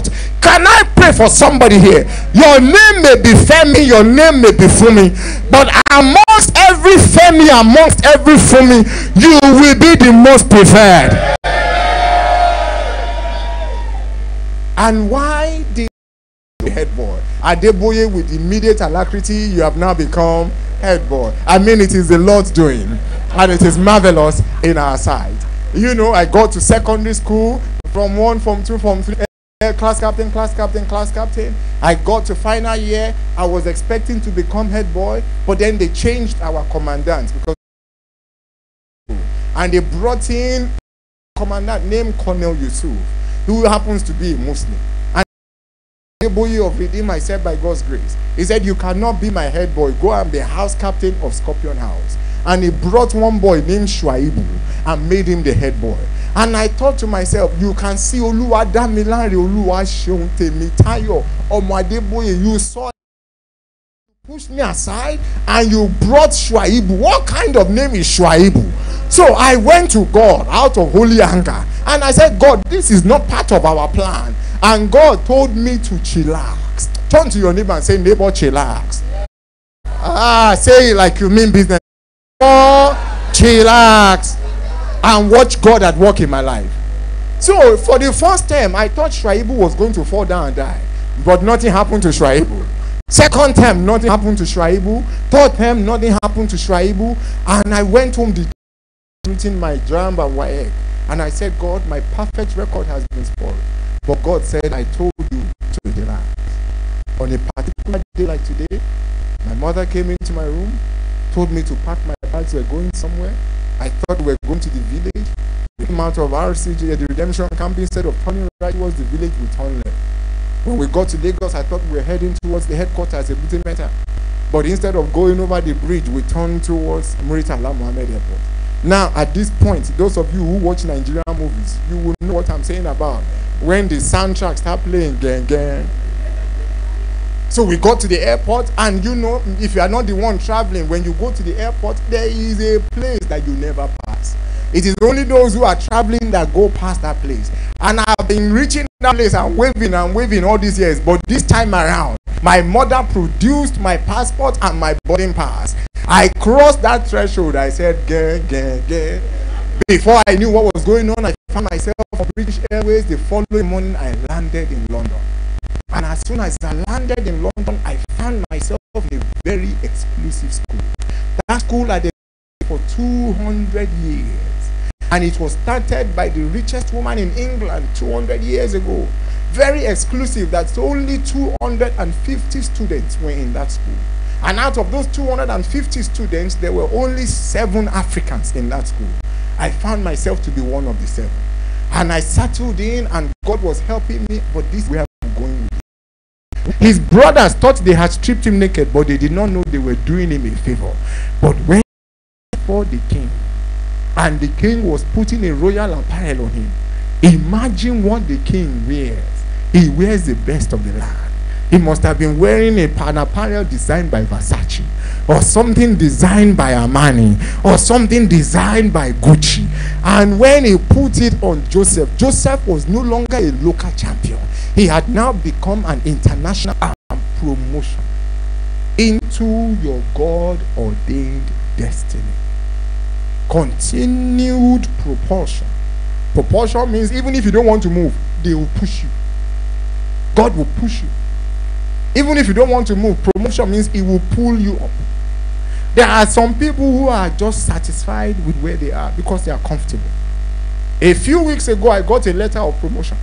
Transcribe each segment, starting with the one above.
out. Can I pray for somebody here? Your name may be Femi, your name may be Fumi, but amongst every Femi, amongst every Fumi, you will be the most preferred. And why did head boy Adeboye, with immediate alacrity, you have now become head boy? I mean, it is the Lord's doing, and it is marvelous in our sight. You know, I got to secondary school, from 1, from 2, from 3, class captain, class captain, class captain. I got to final year. I was expecting to become head boy, but then they changed our commandant, because and they brought in a commandant named Colonel Yusuf, who happens to be a Muslim. And Adeboye of Redeem myself by God's grace. He said, you cannot be my head boy. Go and be house captain of Scorpion House. And he brought one boy named Shuaibu and made him the head boy. And I thought to myself, you can see Oluwa Damilare, Oluwa Seun Temitayo, Omo Adeboye. You saw, pushed me aside, and you brought Shuaibu. What kind of name is Shuaibu? So I went to God out of holy anger, and I said, God, this is not part of our plan. And God told me to chillax. Turn to your neighbor and say, neighbor, chillax. Say it like you mean business. Oh, chillax. And watch God at work in my life. So for the first time, I thought Shuaibu was going to fall down and die, but nothing happened to Shuaibu. Second time, nothing happened to Shuaibu. Third time, nothing happened to Shuaibu. And I went home, written my drum and egg, and I said, God, my perfect record has been spoiled. But God said, I told you to relax. On a particular day like today, my mother came into my room, told me to pack my bags. We're going somewhere. I thought we were going to the village. We came out of RCCG, the redemption camp. Instead of turning right towards the village, we turned left. When we got to Lagos, I thought we were heading towards the headquarters at Butemeta. But instead of going over the bridge, we turned towards Muritala Mohammed Airport. Now, at this point, those of you who watch Nigerian movies, you will know what I'm saying about when the soundtrack start playing, gang, gang. So we got to the airport, and you know, if you are not the one traveling, when you go to the airport, there is a place that you never pass. It is only those who are traveling that go past that place. And I've been reaching that place and waving all these years. But this time around, my mother produced my passport and my boarding pass. I crossed that threshold. I said, get. Before I knew what was going on, I found myself on British Airways. The following morning, I landed in London. And as soon as I landed in London, I found myself in a very exclusive school. That school had been for 200 years. And it was started by the richest woman in England 200 years ago. Very exclusive. That's only 250 students were in that school. And out of those 250 students, there were only 7 Africans in that school. I found myself to be one of the 7. And I settled in, and God was helping me, but this is where I'm going with it. His brothers thought they had stripped him naked, but they did not know they were doing him a favor. But when before the king, and the king was putting a royal apparel on him, imagine what the king wears. He wears the best of the land. He must have been wearing an apparel designed by Versace, or something designed by Armani, or something designed by Gucci. And when he put it on Joseph, Joseph was no longer a local champion. He had now become an international promotion into your God-ordained destiny. Continued propulsion. Propulsion means even if you don't want to move, they will push you. God will push you. Even if you don't want to move, promotion means it will pull you up. There are some people who are just satisfied with where they are because they are comfortable. A few weeks ago, I got a letter of promotion.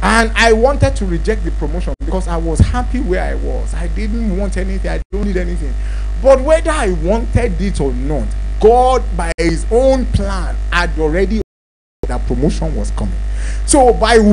And I wanted to reject the promotion because I was happy where I was. I didn't want anything. I don't need anything. But whether I wanted it or not, God, by his own plan, had already that promotion was coming. So by